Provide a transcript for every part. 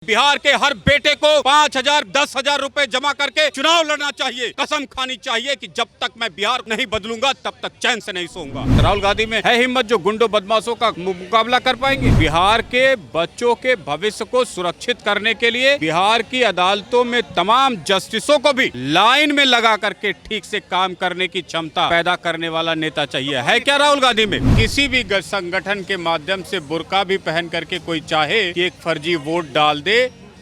बिहार के हर बेटे को 5,000 10,000 रुपए जमा करके चुनाव लड़ना चाहिए। कसम खानी चाहिए कि जब तक मैं बिहार नहीं बदलूंगा तब तक चैन से नहीं सोऊंगा। राहुल गांधी में है हिम्मत जो गुंडों बदमाशों का मुकाबला कर पाएंगे। बिहार के बच्चों के भविष्य को सुरक्षित करने के लिए बिहार की अदालतों में तमाम जस्टिसों को भी लाइन में लगा करके ठीक से काम करने की क्षमता पैदा करने वाला नेता चाहिए। है क्या राहुल गांधी में? किसी भी संगठन के माध्यम से बुर्का भी पहन करके कोई चाहे कि एक फर्जी वोट डाल दे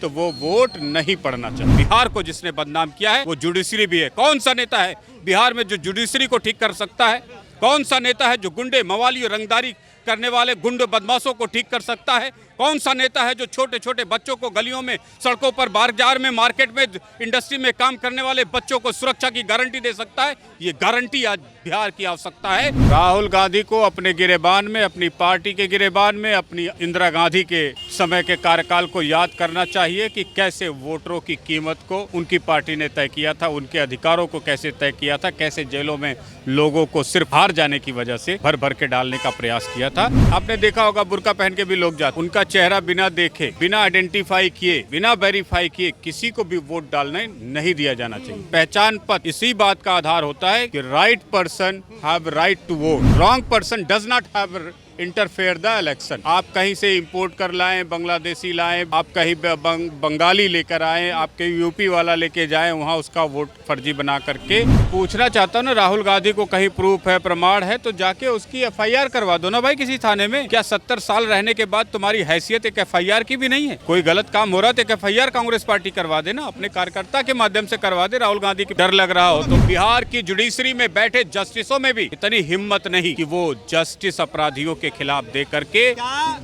तो वो वोट नहीं पड़ना चाहिए। बिहार को जिसने बदनाम किया है वो जुडिशरी भी है। कौन सा नेता है बिहार में जो जुडिशरी को ठीक कर सकता है? कौन सा नेता है जो गुंडे मवाली और रंगदारी करने वाले गुंडे बदमाशों को ठीक कर सकता है? कौन सा नेता है जो छोटे छोटे बच्चों को गलियों में, सड़कों पर, बाजार में, मार्केट में, इंडस्ट्री में काम करने वाले बच्चों को सुरक्षा की गारंटी दे सकता है? ये गारंटी आज बिहार की आवश्यकता है। राहुल गांधी को अपने गिरेबान में, अपनी पार्टी के गिरेबान में, अपनी इंदिरा गांधी के समय के कार्यकाल को याद करना चाहिए कि कैसे वोटरों की कीमत को उनकी पार्टी ने तय किया था, उनके अधिकारों को कैसे तय किया था, कैसे जेलों में लोगों को सिर्फ हार जाने की वजह से भर भर के डालने का प्रयास किया था। आपने देखा होगा बुर्का पहन के भी लोग जाते, उनका चेहरा बिना देखे, बिना आइडेंटिफाई किए, बिना वेरीफाई किए किसी को भी वोट डालने नहीं दिया जाना चाहिए। पहचान पत्र इसी बात का आधार होता है कि right person have right to vote, wrong person does not have interfere the election. आप कहीं से इंपोर्ट कर लाएं, बांग्लादेशी लाएं, आप कहीं बंगाली लेकर आए, आपके यूपी वाला लेके जाएं, वहां उसका वोट फर्जी बना करके। पूछना चाहता हूं ना, राहुल गांधी को कहीं प्रूफ है, प्रमाण है तो जाके उसकी FIR करवा दो ना भाई किसी थाने में। क्या 70 साल रहने के बाद तुम्हारी हैसियत एक FIR की भी नहीं है? कोई गलत काम हो रहा है तो एक FIR कांग्रेस पार्टी करवा दे ना, अपने कार्यकर्ता के माध्यम से करवा दे। राहुल गांधी की डर लग रहा हो तो बिहार की जुडिशरी में बैठे जस्टिसों में भी इतनी हिम्मत नहीं कि वो जस्टिस अपराधियों के खिलाफ दे करके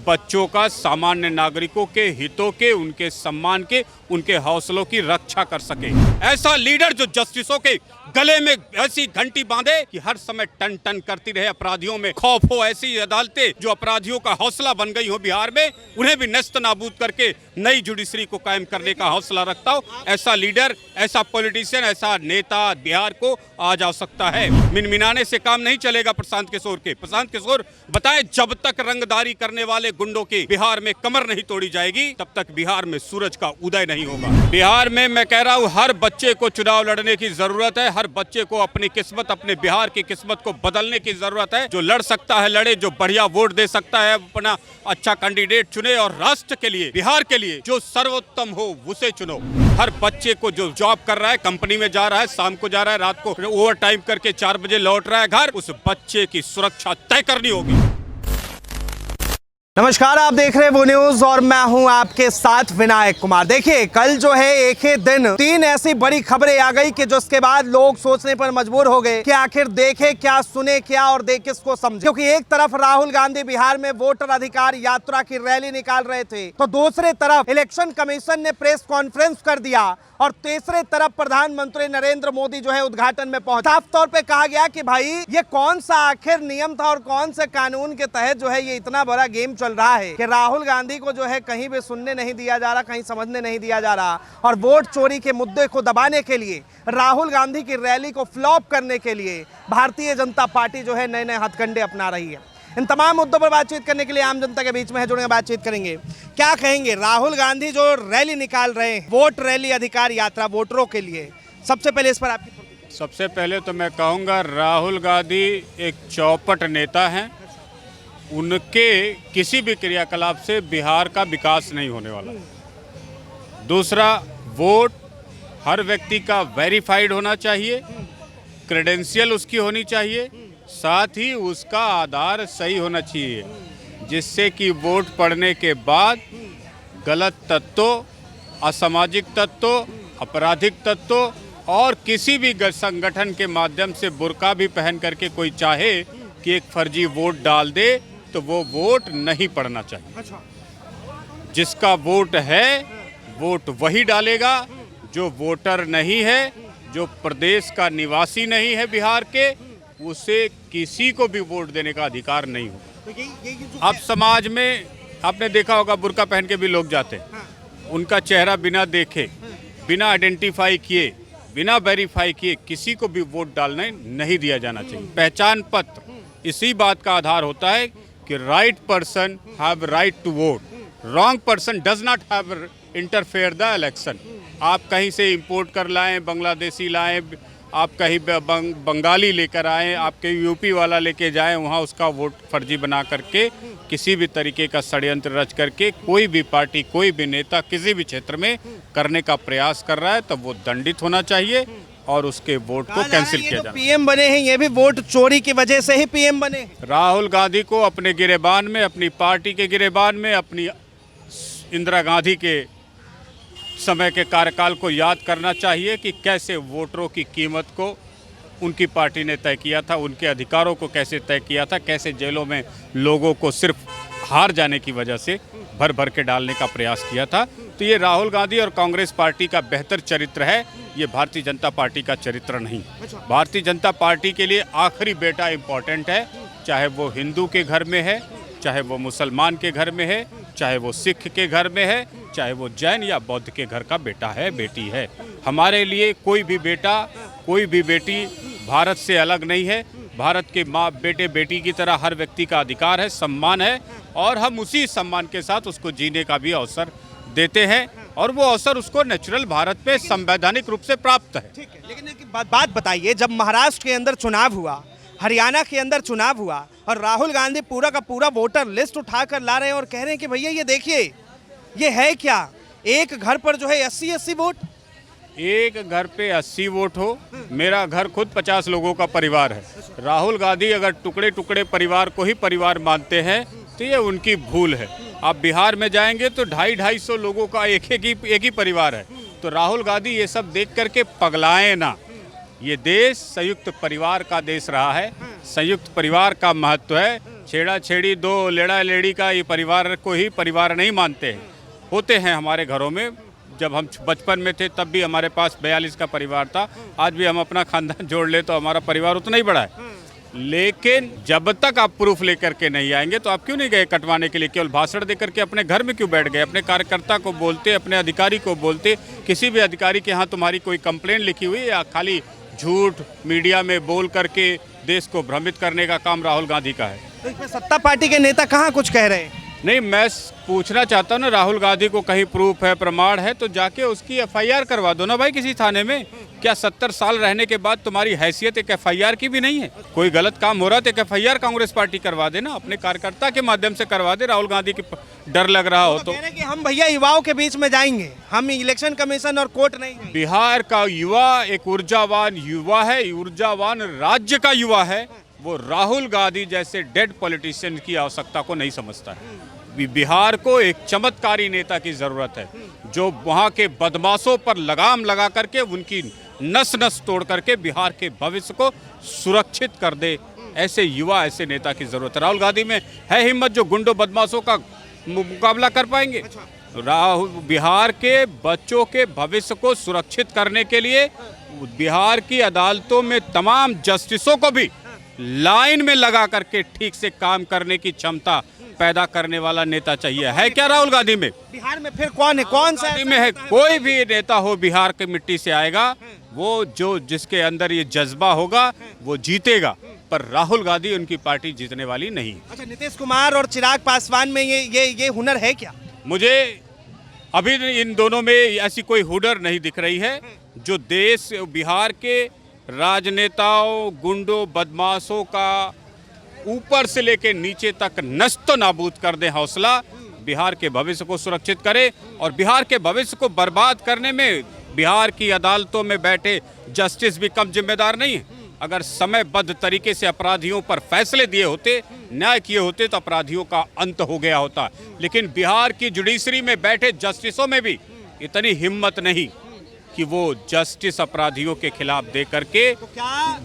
बच्चों का, सामान्य नागरिकों के हितों के, उनके सम्मान के, उनके हौसलों की रक्षा कर सके। ऐसा लीडर जो जस्टिसों के गले में ऐसी घंटी बांधे कि हर समय टन टन करती रहे, अपराधियों में खौफ हो। ऐसी अदालतें जो अपराधियों का हौसला बन गई हो बिहार में, उन्हें भी नष्ट नाबूद करके नई जुडिशरी को कायम करने का हौसला रखता हो, ऐसा लीडर, ऐसा पॉलिटिशियन, ऐसा नेता बिहार को आज आवश्यकता है। मिनमिनाने से काम नहीं चलेगा प्रशांत किशोर के। प्रशांत किशोर बताए, जब तक रंगदारी करने वाले गुंडों की बिहार में कमर नहीं तोड़ी जाएगी तब तक बिहार में सूरज का उदय नहीं होगा। बिहार में मैं कह रहा हूँ हर बच्चे को चुनाव लड़ने की जरूरत है। हर बच्चे को अपनी किस्मत, अपने बिहार की किस्मत को बदलने की जरूरत है। जो लड़ सकता है लड़े, जो बढ़िया वोट दे सकता है अपना अच्छा कैंडिडेट चुने और राष्ट्र के लिए, बिहार के लिए जो सर्वोत्तम हो उसे चुनो। हर बच्चे को जो जॉब कर रहा है, कंपनी में जा रहा है, शाम को जा रहा है, रात को ओवर टाइम करके 4 बजे लौट रहा है घर, उस बच्चे की सुरक्षा तय करनी होगी। नमस्कार, आप देख रहे हैं वो न्यूज और मैं हूं आपके साथ विनायक कुमार। देखिए, कल जो है एक ही दिन 3 ऐसी बड़ी खबरें आ गई कि जिसके बाद लोग सोचने पर मजबूर हो गए कि आखिर देखे क्या, सुने क्या और देख किसको समझे। क्योंकि एक तरफ राहुल गांधी बिहार में वोटर अधिकार यात्रा की रैली निकाल रहे थे तो दूसरे तरफ इलेक्शन कमीशन ने प्रेस कॉन्फ्रेंस कर दिया और तीसरे तरफ प्रधानमंत्री नरेंद्र मोदी जो है उद्घाटन में पहुंचे। साफ तौर पे कहा गया कि भाई ये कौन सा आखिर नियम था और कौन से कानून के तहत जो है ये इतना बड़ा गेम चल रहा है कि राहुल गांधी को जो है कहीं भी सुनने नहीं दिया जा रहा, कहीं समझने नहीं दिया जा रहा। और वोट चोरी के मुद्दे को दबाने के लिए, राहुल गांधी की रैली को फ्लॉप करने के लिए भारतीय जनता पार्टी जो है नए नए हथकंडे अपना रही है। इन तमाम मुद्दों पर बातचीत करने के लिए आम जनता के बीच में है, जुड़ेंगे, बातचीत करेंगे। क्या कहेंगे राहुल गांधी जो रैली निकाल रहे हैं, वोट रैली अधिकार यात्रा वोटरों के लिए, सबसे पहले इस पर आपकी? सबसे पहले तो मैं कहूँगा राहुल गांधी एक चौपट नेता हैं। उनके किसी भी क्रियाकलाप से बिहार का विकास नहीं होने वाला। दूसरा, वोट हर व्यक्ति का वेरीफाइड होना चाहिए, क्रेडेंशियल उसकी होनी चाहिए, साथ ही उसका आधार सही होना चाहिए, जिससे कि वोट पड़ने के बाद गलत तत्वों, असामाजिक तत्वों, आपराधिक तत्वों और किसी भी संगठन के माध्यम से बुर्का भी पहन करके कोई चाहे कि एक फर्जी वोट डाल दे तो वो वोट नहीं पड़ना चाहिए। अच्छा। जिसका वोट है वोट वही डालेगा। जो वोटर नहीं है, जो प्रदेश का निवासी नहीं है बिहार के, उसे किसी को भी वोट देने का अधिकार नहीं हो। तो अब समाज में आपने देखा होगा बुर्का पहन के भी लोग जाते हैं। हाँ। उनका चेहरा बिना देखे, बिना आइडेंटिफाई किए, बिना वेरीफाई किए किसी को भी वोट डालने नहीं दिया जाना चाहिए। पहचान पत्र इसी बात का आधार होता है कि right person have right to vote, wrong person does not have interfere the election. आप कहीं से इंपोर्ट कर लाएं, बांग्लादेशी लाएं, आप कहीं बंगाली लेकर आएं, आपके यूपी वाला लेके जाएं, वहाँ उसका वोट फर्जी बना करके किसी भी तरीके का षड्यंत्र रच करके कोई भी पार्टी, कोई भी नेता किसी भी क्षेत्र में करने का प्रयास कर रहा है, तब वो दंडित होना चाहिए और उसके वोट को कैंसिल किया जाना। पीएम बने हैं, ये भी वोट चोरी की वजह से ही पीएम बने हैं। राहुल गांधी को अपने गिरेबान में, अपनी पार्टी के गिरेबान में, अपनी इंदिरा गांधी के समय के कार्यकाल को याद करना चाहिए कि कैसे वोटरों की कीमत को उनकी पार्टी ने तय किया था, उनके अधिकारों को कैसे तय किया था, कैसे जेलों में लोगों को सिर्फ हार जाने की वजह से भर भर के डालने का प्रयास किया था। तो ये राहुल गांधी और कांग्रेस पार्टी का बेहतर चरित्र है, ये भारतीय जनता पार्टी का चरित्र नहीं। भारतीय जनता पार्टी के लिए आखिरी बेटा इम्पोर्टेंट है, चाहे वो हिंदू के घर में है, चाहे वो मुसलमान के घर में है, चाहे वो सिख के घर में है, चाहे वो जैन या बौद्ध के घर का बेटा है, बेटी है। हमारे लिए कोई भी बेटा, कोई भी बेटी भारत से अलग नहीं है। भारत के माँ बेटे बेटी की तरह हर व्यक्ति का अधिकार है, सम्मान है, और हम उसी सम्मान के साथ उसको जीने का भी अवसर देते हैं, और वो अवसर उसको नेचुरल भारत में संवैधानिक रूप से प्राप्त है। ठीक है, लेकिन एक बात बताइए, जब महाराष्ट्र के अंदर चुनाव हुआ, हरियाणा के अंदर चुनाव हुआ, और राहुल गांधी पूरा का पूरा वोटर लिस्ट उठाकर ला रहे हैं और कह रहे हैं कि भैया ये देखिए, ये है क्या, एक घर पर जो है 80-80 वोट। एक घर पे 80 वोट हो, मेरा घर खुद 50 लोगों का परिवार है। राहुल गांधी अगर टुकड़े टुकड़े परिवार को ही परिवार मानते हैं तो ये उनकी भूल है। आप बिहार में जाएंगे तो 250-250 लोगों का एक ही परिवार है। तो राहुल गांधी ये सब देख करके पगलाएं ना। ये देश संयुक्त परिवार का देश रहा है, संयुक्त परिवार का महत्व है। छेड़ा छेड़ी, दो लेड़ा लेड़ी का ये परिवार को ही परिवार नहीं मानते हैं। होते हैं हमारे घरों में, जब हम बचपन में थे तब भी हमारे पास 42 का परिवार था। आज भी हम अपना खानदान जोड़ ले तो हमारा परिवार उतना ही बड़ा है। लेकिन जब तक आप प्रूफ लेकर के नहीं आएंगे तो आप क्यों नहीं गए कटवाने के लिए? केवल भाषण देकर के अपने घर में क्यों बैठ गए? अपने कार्यकर्ता को बोलते, अपने अधिकारी को बोलते। किसी भी अधिकारी के यहाँ तुम्हारी कोई कंप्लेंट लिखी हुई है, या खाली झूठ मीडिया में बोल करके देश को भ्रमित करने का काम राहुल गांधी का है? तो इसमें सत्ता पार्टी के नेता कहाँ कुछ कह रहे हैं? नहीं, मैं पूछना चाहता हूँ ना, राहुल गांधी को कहीं प्रूफ है, प्रमाण है, तो जाके उसकी एफआईआर करवा दो ना भाई किसी थाने में। क्या 70 साल रहने के बाद तुम्हारी हैसियत एक एफआईआर की भी नहीं है? कोई गलत काम हो रहा तो एक एफआईआर कांग्रेस पार्टी करवा दे ना, अपने कार्यकर्ता के माध्यम से करवा दे। राहुल गांधी की डर लग रहा हो तो कह रहे हैं कि हम भैया युवाओं के बीच में जाएंगे, हम इलेक्शन कमीशन और कोर्ट नहीं जाएंगे। बिहार का युवा एक ऊर्जावान युवा है, ऊर्जावान राज्य का युवा है। वो राहुल गांधी जैसे डेड पॉलिटिशियन की आवश्यकता को नहीं समझता है। बिहार को एक चमत्कारी नेता की जरूरत है, जो वहाँ के बदमाशों पर लगाम लगा करके उनकी नस नस तोड़ करके बिहार के भविष्य को सुरक्षित कर दे। ऐसे युवा, ऐसे नेता की जरूरत है। राहुल गांधी में है हिम्मत जो गुंडों बदमाशों का मुकाबला कर पाएंगे? राहुल बिहार के बच्चों के भविष्य को सुरक्षित करने के लिए बिहार की अदालतों में तमाम जस्टिसों को भी लाइन में लगा करके ठीक से काम करने की क्षमता पैदा करने वाला नेता चाहिए। है क्या राहुल गांधी में? बिहार में फिर कौन है? कौन सा में है? कोई भी नेता हो बिहार की मिट्टी से आएगा, वो जो जिसके अंदर ये जज्बा होगा वो जीतेगा, पर राहुल गांधी उनकी पार्टी जीतने वाली नहीं। अच्छा, नीतीश कुमार और चिराग पासवान में ये हुनर है क्या? मुझे अभी इन दोनों में ऐसी कोई हुनर नहीं दिख रही है जो देश बिहार के राजनेताओं, गुंडों, बदमाशों का ऊपर से लेके नीचे तक नस्तो नाबूद कर दे हौसला, बिहार के भविष्य को सुरक्षित करे। और बिहार के भविष्य को बर्बाद करने में बिहार की अदालतों में बैठे जस्टिस भी कम जिम्मेदार नहीं है। अगर समयबद्ध तरीके से अपराधियों पर फैसले दिए होते, न्याय किए होते, तो अपराधियों का अंत हो गया होता। लेकिन बिहार की जुडिशरी में बैठे जस्टिसों में भी इतनी हिम्मत नहीं कि वो जस्टिस अपराधियों के खिलाफ दे करके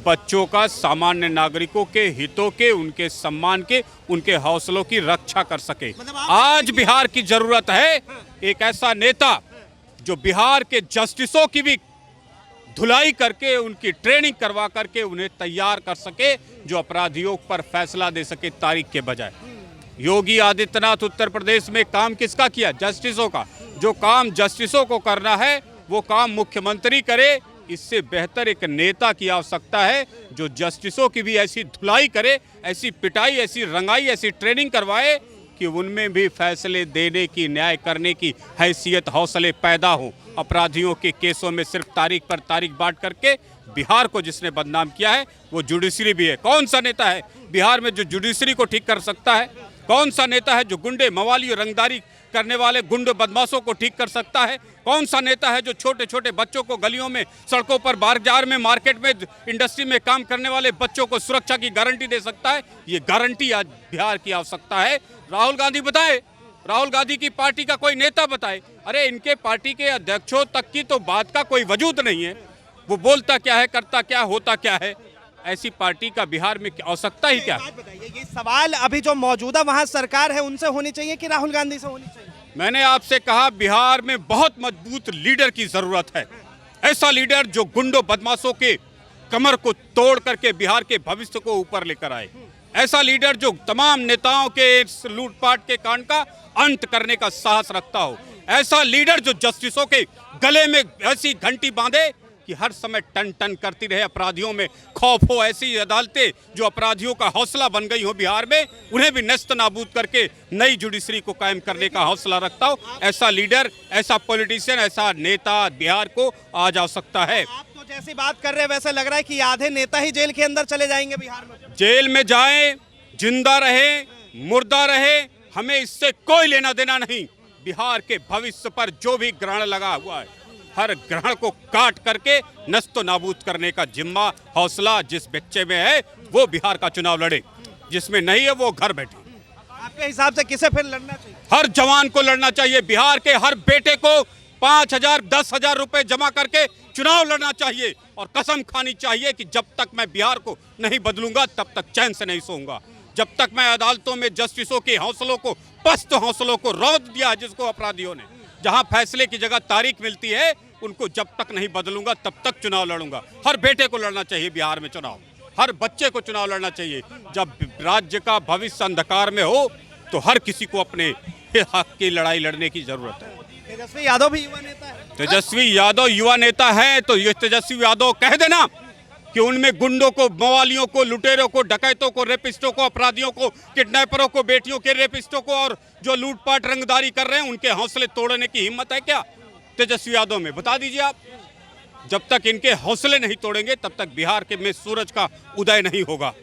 बच्चों का, सामान्य नागरिकों के हितों के, उनके सम्मान के, उनके हौसलों की रक्षा कर सके। आज बिहार की जरूरत है एक ऐसा नेता जो बिहार के जस्टिसों की भी धुलाई करके, उनकी ट्रेनिंग करवा करके उन्हें तैयार कर सके, जो अपराधियों पर फैसला दे सके तारीख के बजाय। योगी आदित्यनाथ उत्तर प्रदेश में काम किसका किया? जस्टिसों का। जो काम जस्टिसों को करना है वो काम मुख्यमंत्री करे। इससे बेहतर एक नेता की आवश्यकता है जो जस्टिसों की भी ऐसी धुलाई करे, ऐसी पिटाई, ऐसी रंगाई, ऐसी ट्रेनिंग करवाए कि उनमें भी फैसले देने की, न्याय करने की हैसियत, हौसले पैदा हो। अपराधियों के केसों में सिर्फ तारीख पर तारीख बांट करके बिहार को जिसने बदनाम किया है वो जुडिशरी भी है। कौन सा नेता है बिहार में जो जुडिशरी को ठीक कर सकता है? कौन सा नेता है जो गुंडे, मवाली, रंगदारी करने वाले गुंडे बदमाशों को ठीक कर सकता है? कौन सा नेता है जो छोटे छोटे बच्चों को गलियों में, सड़कों पर, बाजार में, मार्केट में, इंडस्ट्री में काम करने वाले बच्चों को सुरक्षा की गारंटी दे सकता है? ये गारंटी आज बिहार की आवश्यकता है। राहुल गांधी बताए, राहुल गांधी की पार्टी का कोई नेता बताए। अरे इनके पार्टी के अध्यक्षों तक की तो बात का कोई वजूद नहीं है। वो बोलता क्या है, करता क्या, होता क्या है? ऐसी पार्टी का बिहार में आवश्यकता ही क्या है? बताइए, ये सवाल अभी जो मौजूदा वहां सरकार है उनसे होनी चाहिए कि राहुल गांधी से होनी चाहिए? मैंने आपसे कहा बिहार में बहुत मजबूत लीडर की जरूरत है। ऐसा लीडर जो गुंडों, बदमाशों के कमर को तोड़ करके बिहार के भविष्य को ऊपर लेकर आए। ऐसा लीडर जो तमाम नेताओं के इस लूटपाट के कांड का अंत करने का साहस रखता हो। ऐसा लीडर जो जस्टिसों के गले में ऐसी घंटी बांधे कि हर समय टन टन करती रहे, अपराधियों में खौफ हो। ऐसी अदालतें जो अपराधियों का हौसला बन गई हो बिहार में, उन्हें भी नेस्त नाबूद करके नई जुडिशरी को कायम करने का हौसला रखता हो। ऐसा लीडर, ऐसा पॉलिटिशियन, ऐसा नेता बिहार को आज आवश्यकता है। आप तो जैसी बात कर रहे हैं वैसे लग रहा है कि आधे नेता ही जेल के अंदर चले जाएंगे बिहार में। जेल में जाए, जिंदा रहे, मुर्दा रहे, हमें इससे कोई लेना देना नहीं। बिहार के भविष्य पर जो भी ग्रहण लगा हुआ है, हर ग्रहण को काट करके नस्तो नाबूद करने का जिम्मा, हौसला जिस बच्चे में है वो बिहार का चुनाव लड़े। जिसमें नहीं है वो घर बैठे। आपके हिसाब से किसे फिर लड़ना चाहिए? हर जवान को लड़ना चाहिए। बिहार के हर बेटे को 5,000, 10,000 रुपए जमा करके चुनाव लड़ना चाहिए और कसम खानी चाहिए कि जब तक मैं बिहार को नहीं बदलूंगा तब तक चैन से नहीं सोऊंगा। जब तक मैं अदालतों में जस्टिसों के हौसलों को, पस्त हौसलों को रौंद दिया है जिसको अपराधियों ने, जहां फैसले की जगह तारीख मिलती है, उनको जब तक नहीं बदलूंगा तब तक चुनाव लड़ूंगा। हर बेटे को लड़ना चाहिए बिहार में चुनाव, हर बच्चे को चुनाव लड़ना चाहिए। जब राज्य का भविष्य अंधकार में हो तो हर किसी को अपने हक की लड़ाई लड़ने की जरूरत है। तेजस्वी यादव भी युवा नेता है। तेजस्वी यादव युवा नेता है तो ये तेजस्वी यादव कह देना कि उनमें गुंडों को, मवालियों को, लुटेरों को, डकैतों को, रेपिस्टों को, अपराधियों को, किडनैपरों को, बेटियों के रेपिस्टों को और जो लूटपाट, रंगदारी कर रहे हैं उनके हौसले तोड़ने की हिम्मत है क्या तेजस्वी यादव में? बता दीजिए आप। जब तक इनके हौसले नहीं तोड़ेंगे तब तक बिहार के में सूरज का उदय नहीं होगा।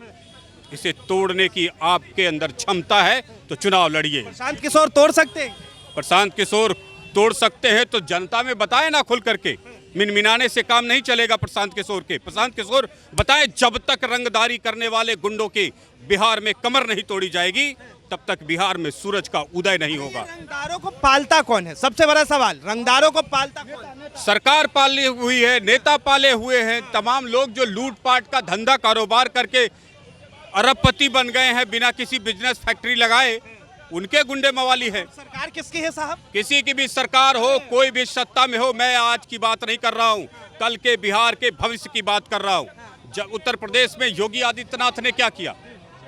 इसे तोड़ने की आपके अंदर क्षमता है तो चुनाव लड़िए। प्रशांत किशोर तोड़ सकते हैं? प्रशांत किशोर तोड़ सकते हैं तो जनता में बताए ना खुल करके। मिनमिनाने से काम नहीं चलेगा प्रशांत किशोर के। प्रशांत किशोर बताए जब तक रंगदारी करने वाले गुंडों की बिहार में कमर नहीं तोड़ी जाएगी तब तक बिहार में सूरज का उदय नहीं होगा। रंगदारों को पालता कौन है? सबसे बड़ा सवाल, रंगदारों को पालता कौन है? सरकार पाली हुई है, नेता पाले हुए हैं। तमाम लोग जो लूटपाट का धंधा, कारोबार करके अरबपति बन गए हैं बिना किसी बिजनेस फैक्ट्री लगाए, उनके गुंडे मवाली हैं। सरकार किसकी है साहब? किसी की भी सरकार हो, कोई भी सत्ता में हो, मैं आज की बात नहीं कर रहा हूं, कल के बिहार के भविष्य की बात कर रहा हूं। उत्तर प्रदेश में योगी आदित्यनाथ ने क्या किया?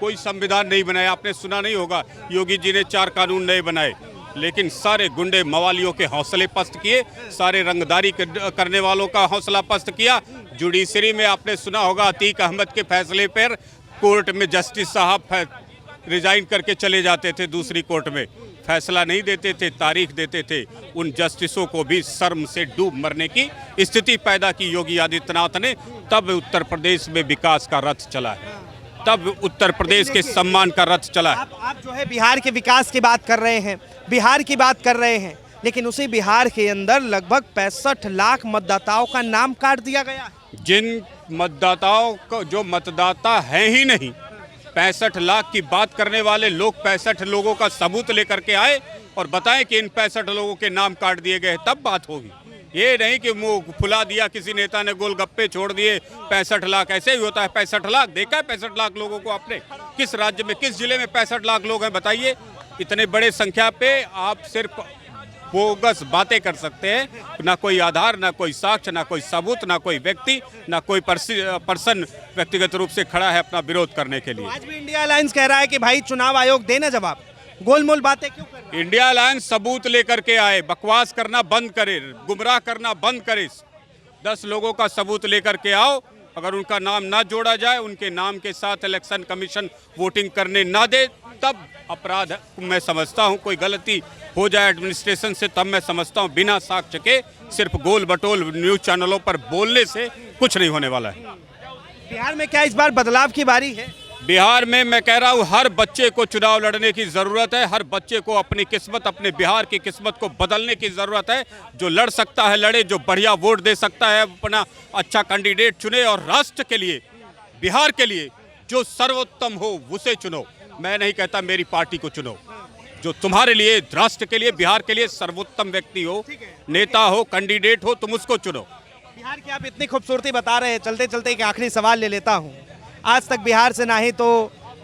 कोई संविधान नहीं बनाया। आपने सुना नहीं होगा योगी जी ने 4 कानून नए बनाए, लेकिन सारे गुंडे मवालियों के हौसले पस्त किए, सारे रंगदारी करने वालों का हौसला पस्त किया। जुडिशरी में आपने सुना होगा अतीक अहमद के फैसले पर कोर्ट में जस्टिस साहब रिजाइन करके चले जाते थे, दूसरी कोर्ट में फैसला नहीं देते थे, तारीख देते थे। उन जस्टिसों को भी शर्म से डूब मरने की स्थिति पैदा की योगी आदित्यनाथ ने। तब उत्तर प्रदेश में विकास का रथ चला है, तब उत्तर प्रदेश के सम्मान का रथ चला है। आप जो है बिहार के विकास की बात कर रहे हैं, बिहार की बात कर रहे हैं, लेकिन उसी बिहार के अंदर लगभग 65 लाख मतदाताओं का नाम काट दिया गया। जिन मतदाताओं को, जो मतदाता हैं ही नहीं, 65 लाख की बात करने वाले लोग 65 लोगों का सबूत लेकर के आए और बताएं कि इन 65 लोगों के नाम काट दिए गए, तब बात होगी। ये नहीं कि मुंह फुला दिया किसी नेता ने, गोलगप्पे छोड़ दिए 65 लाख। ऐसे ही होता है 65 लाख? देखा है 65 लाख लोगों को आपने? किस राज्य में, किस जिले में 65 लाख लोग हैं बताइए? इतने बड़े संख्या पे आप सिर्फ बोगस बातें कर सकते हैं, ना कोई आधार, ना कोई साक्ष्य, ना कोई सबूत, ना कोई व्यक्ति, ना कोई पर्सन व्यक्तिगत रूप से खड़ा है अपना विरोध करने के लिए। आज भी इंडिया अलायंस कह रहा है कि भाई चुनाव आयोग देना जवाब, गोलमोल बातें क्यों कर रहे हैं? इंडिया अलायंस सबूत लेकर के आए, बकवास करना बंद करे, गुमराह करना बंद करे। 10 लोगों का सबूत लेकर के आओ, अगर उनका नाम ना जोड़ा जाए, उनके नाम के साथ इलेक्शन कमीशन वोटिंग करने ना दे, तब अपराध मैं समझता हूं, कोई गलती हो जाए एडमिनिस्ट्रेशन से तब मैं समझता हूं। बिना साक्ष्य के सिर्फ गोल बटोल न्यूज़ चैनलों पर बोलने से कुछ नहीं होने वाला है। बिहार में क्या इस बार बदलाव की बारी है? बिहार में मैं कह रहा हूं हर बच्चे को चुनाव लड़ने की ज़रूरत है। हर बच्चे को अपनी किस्मत, अपने बिहार की किस्मत को बदलने की ज़रूरत है। जो लड़ सकता है लड़े, जो बढ़िया वोट दे सकता है अपना अच्छा कैंडिडेट चुने और राष्ट्र के लिए, बिहार के लिए जो सर्वोत्तम हो उसे चुनो। मैं नहीं कहता मेरी पार्टी को चुनो, जो तुम्हारे लिए, राष्ट्र के लिए, बिहार के लिए सर्वोत्तम व्यक्ति हो, नेता हो, कैंडिडेट हो, तुम उसको चुनो। बिहार की आप इतनी खूबसूरती बता रहे हैं, चलते चलते एक आखिरी सवाल ले लेता हूँ। आज तक बिहार से ना ही तो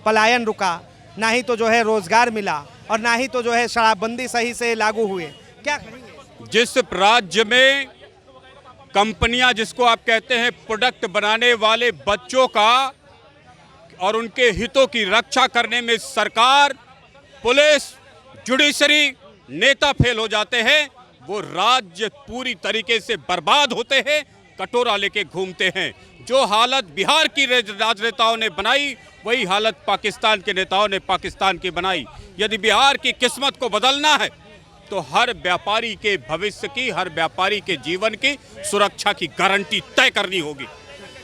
पलायन रुका, ना ही तो जो है रोजगार मिला, और ना ही तो जो है शराबबंदी सही से लागू हुए। क्या कहेंगे? जिस राज्य में कंपनियां, जिसको आप कहते हैं प्रोडक्ट बनाने वाले बच्चों का और उनके हितों की रक्षा करने में सरकार, पुलिस, जुडिशरी, नेता फेल हो जाते हैं, वो राज्य पूरी तरीके से बर्बाद होते हैं, कटोरा लेके घूमते हैं। जो हालत बिहार की राजनेताओं ने बनाई, वही हालत पाकिस्तान के नेताओं ने पाकिस्तान की बनाई। यदि बिहार की किस्मत को बदलना है तो हर व्यापारी के भविष्य की, हर व्यापारी के जीवन की सुरक्षा की गारंटी तय करनी होगी।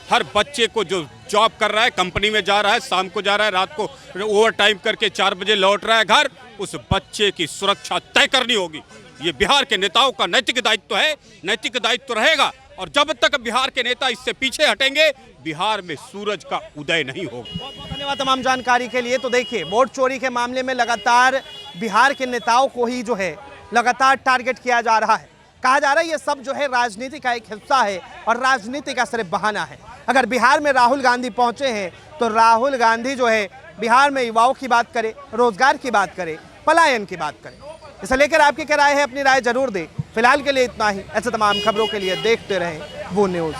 हर बच्चे को जो जॉब कर रहा है, कंपनी में जा रहा है, शाम को जा रहा है, रात को ओवर टाइम करके 4 बजे लौट रहा है घर, उस बच्चे की सुरक्षा तय करनी होगी। ये बिहार के नेताओं का नैतिक दायित्व है, नैतिक दायित्व रहेगा। और जब तक बिहार के नेता इससे पीछे हटेंगे, बिहार में सूरज का उदय नहीं होगा। बहुत बहुत धन्यवाद तमाम जानकारी के लिए। तो देखिए, वोट चोरी के मामले में लगातार बिहार के नेताओं को ही जो है लगातार टारगेट किया जा रहा है। कहा जा रहा है ये सब जो है राजनीति का एक हिस्सा है और राजनीति का सिर्फ बहाना है। अगर बिहार में राहुल गांधी पहुंचे हैं तो राहुल गांधी जो है बिहार में युवाओं की बात करे, रोजगार की बात करे, पलायन की बात करे। इसे लेकर आपकी क्या राय है? अपनी राय जरूर दें। फिलहाल के लिए इतना ही। ऐसे तमाम खबरों के लिए देखते रहें वो न्यूज़।